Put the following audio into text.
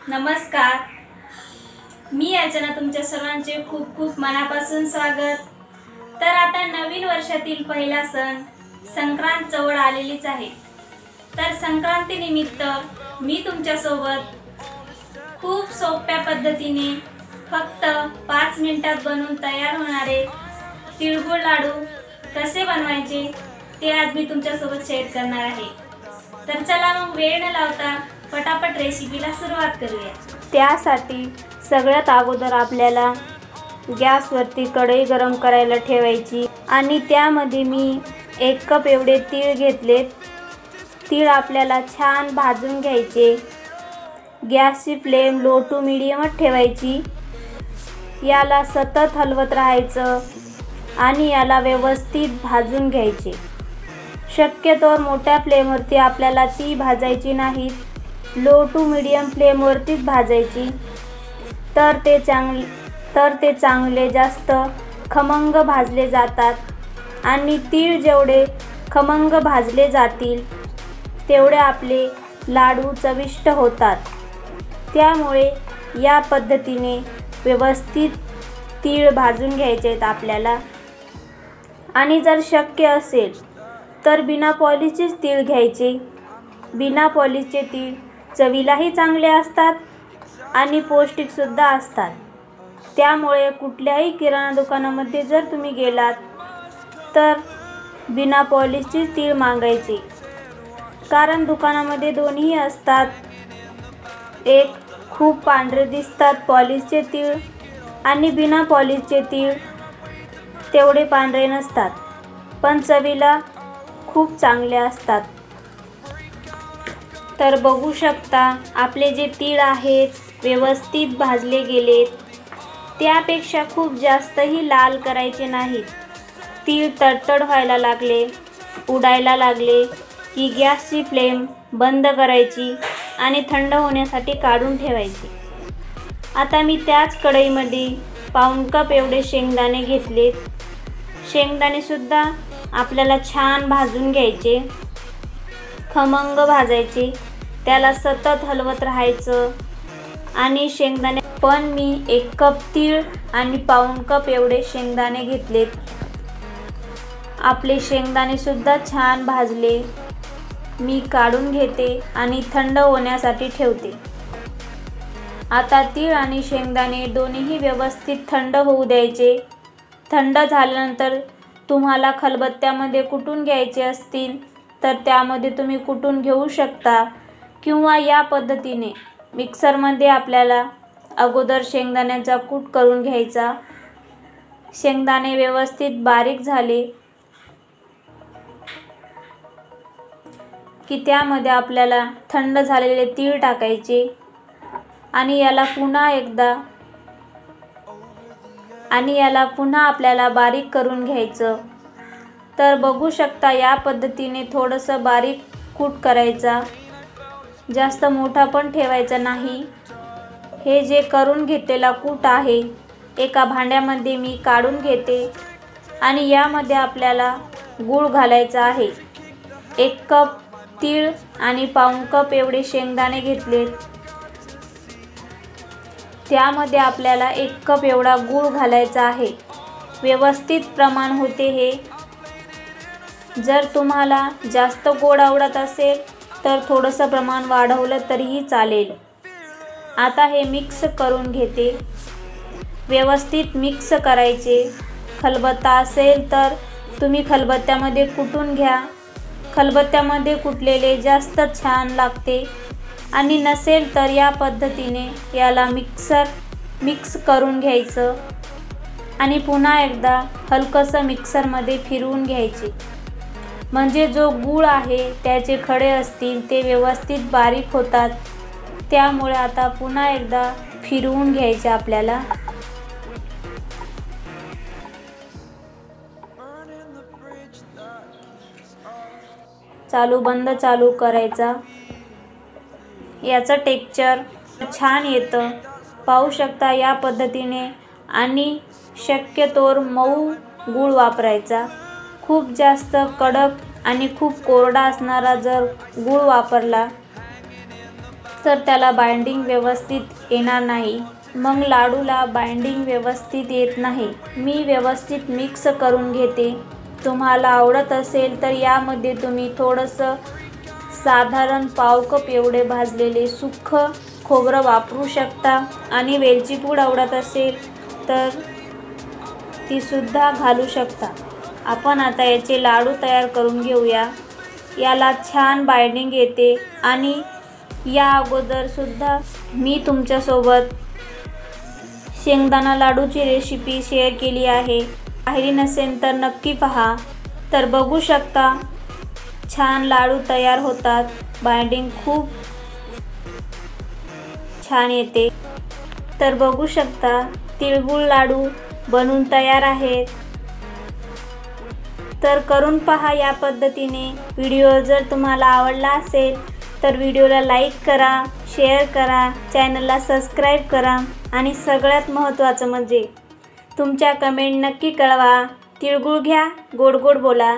नमस्कार, मी अर्चना तुमच्या सर्वांचे खूप खूप मनापासून स्वागत। तर आता नवीन वर्षातील पहिला सण संक्रांत जवळ आलेलीच आहे। तर संक्रांती निमित्त मी तुमच्या सोबत खूप सोप्या पद्धतीने फक्त 5 मिनिटात बनवून तयार होणारे तिळगुळ लाडू कसे बनवायचे ते आज मी तुमच्या सोबत शेअर करणार आहे। तर चला मग वेळ न लावता पटापट रेसिपीला सुरुवात करूया। त्यासाठी सगळ्यात अगोदर आपल्याला गॅसवरती कढई गरम करायला ठेवायची आणि त्यामध्ये मी 1 कप एवढे तीळ घेतलेत। तीळ आपल्याला छान भाजून घ्यायचे। गॅसची फ्लेम लो टू मीडियमच ठेवायची। याला सतत हलवत राहायचं आणि याला व्यवस्थित भाजून घ्यायचे। शक्यतोवर मोठ्या फ्लेमवरती आपल्याला ती भाजायची नाहीत, लो टू मीडियम फ्लेमवरतीच भाजायची। तर ते चांगले जास्त खमंग भाजले जातात आणि तीळ जेवढे खमंग भाजले जातील तेवढे आपले लाडू चविष्ट होतात। त्यामुळे या पद्धतीने व्यवस्थित तीळ भाजून घ्यायचे आहेत आपल्याला। आणि जर शक्य असेल तर बिना पॉलिशचेच तीळ घ्यायचे। बिना पॉलिशचे तीळ चवीलाही चांगले असतात आणि पौष्टिक सुद्धा असतात। त्यामुळे कुठल्याही किराणा दुकानामध्ये जर तुम्ही गेलात तर बिना पॉलिशचे तीळ मागायचे, कारण दुकानामध्ये दोन्ही असतात। एक खूप पांढरे दिसतात पॉलिशचे तीळ आणि बिना पॉलिशचे तीळ तेवढे पांढरे नसतात, पण चवीला खूप चांगले असतात। तर बघू शकता आपले जे तीळ आहेत व्यवस्थित भाजले गेलेत। त्यापेक्षा खूप जास्तही लाल करायचे नाहीत। तीळ तडतड व्हायला लागले, उडायला लागले की गॅसची फ्लेम बंद करायची आणि थंड होण्यासाठी काढून ठेवायची। आता मी त्याच कढईमध्ये पाऊण कप एवढे शेंगदाणे घेतलेत। शेंगदाणे सुद्धा आपल्याला छान भाजून घ्यायचे, खमंग भाजायचे। त्याला सतत हलवत राहायचं आणि शेंगदाणे पण मी 1 कप तीळ आणि पाऊण कप एवढे शेंगदाणे घेतलेत। आपले शेंगदाणे सुद्धा छान भाजले। मी काढून घेते आणि थंड होण्यासाठी ठेवते। आता तीळ आणि शेंगदाणे दोन्हीही व्यवस्थित थंड होऊ द्यायचे। थंड झाल्यानंतर तुम्हाला खलबत्त्यामध्ये कुटून घ्यायचे असतील तर त्यामध्ये तुम्ही कुटून घेऊ शकता, किंवा या पद्धतीने मिक्सरमध्ये आपल्याला अगोदर शेंगदाण्याचा कूट करून घ्यायचा। शेंगदाणे व्यवस्थित बारीक झाले की त्यामध्ये आपल्याला थंड झालेले तीळ टाकायचे आणि याला पुन्हा आपल्याला बारीक करून घ्यायचं। तर बघू शकता या पद्धतीने थोडंसं बारीक कूट करायचा, जास्त मोठा पण ठेवायचा नाही। हे जे करून घेतलेला कूट आहे एका भांड्यामध्ये मी काढून घेते आणि यामध्ये आपल्याला गूळ घालायचा आहे। 1 कप तीळ आणि पाऊण कप एवढे शेंगदाणे घेतलेत। त्यामध्ये आपल्याला 1 कप एवढा गूळ घालायचा आहे। व्यवस्थित प्रमाण होते हे। जर तुम्हाला जास्त गोड आवडत असेल तर थोडंसं प्रमाण वाढवलं तरीही चालेल। आता हे मिक्स करून घेते। व्यवस्थित मिक्स करायचे। खलबत्ता असेल तर तुम्ही खलबत्त्यामध्ये कुटून घ्या। खलबत्त्यामध्ये कुटलेले जास्त छान लागते आणि नसेल तर या पद्धतीने याला मिक्स करून घ्यायचं आणि पुन्हा एकदा हलकंसं मिक्सरमध्ये फिरवून घ्यायचे, म्हणजे जो गूळ आहे त्याचे खडे असतील ते व्यवस्थित बारीक होतात। त्यामुळे आता पुन्हा एकदा फिरवून घ्यायचे आपल्याला। चालू बंद चालू करायचा। याचं टेक्स्चर छान येतं, पाहू शकता या पद्धतीने। आणि शक्यतोवर मऊ गूळ वापरायचा। खूप जास्त कडक आणि खूप कोरडा असणारा जर गूळ वापरला तर त्याला बाइंडिंग व्यवस्थित येणार नाही, मग लाडूला बाइंडिंग व्यवस्थित येत नाही। मी व्यवस्थित मिक्स करून घेते। तुम्हाला आवडत असेल तर यामध्ये तुम्ही थोडंसं साधारण पाव कप एवढे भाजलेले सुक्कं खोबरं वापरू शकता आणि वेलची पूड आवडत असेल तर ती सुद्धा घालू शकता। आपण आता याचे लाडू तयार करून घेऊया। याला छान बाइंडिंग येते आणि या अगोदर सुद्धा मी तुमच्यासोबत शेंगदाणा लाडूची रेसिपी शेअर केली आहे। पाहिली नसेल तर नक्की पहा। तर बघू शकता छान लाडू तयार होतात, बाइंडिंग खूप छान येते। तर बघू शकता तिळगुळ लाडू बनून तयार आहेत। तर करून पहा या पद्धतीने। व्हिडिओ जर तुम्हाला आवडला असेल तर व्हिडिओला लाईक करा, शेअर करा, चॅनलला सबस्क्राईब करा आणि सगळ्यात महत्त्वाचं म्हणजे तुमच्या कमेंट नक्की कळवा। तिळगुळ घ्या, गोड गोड बोला।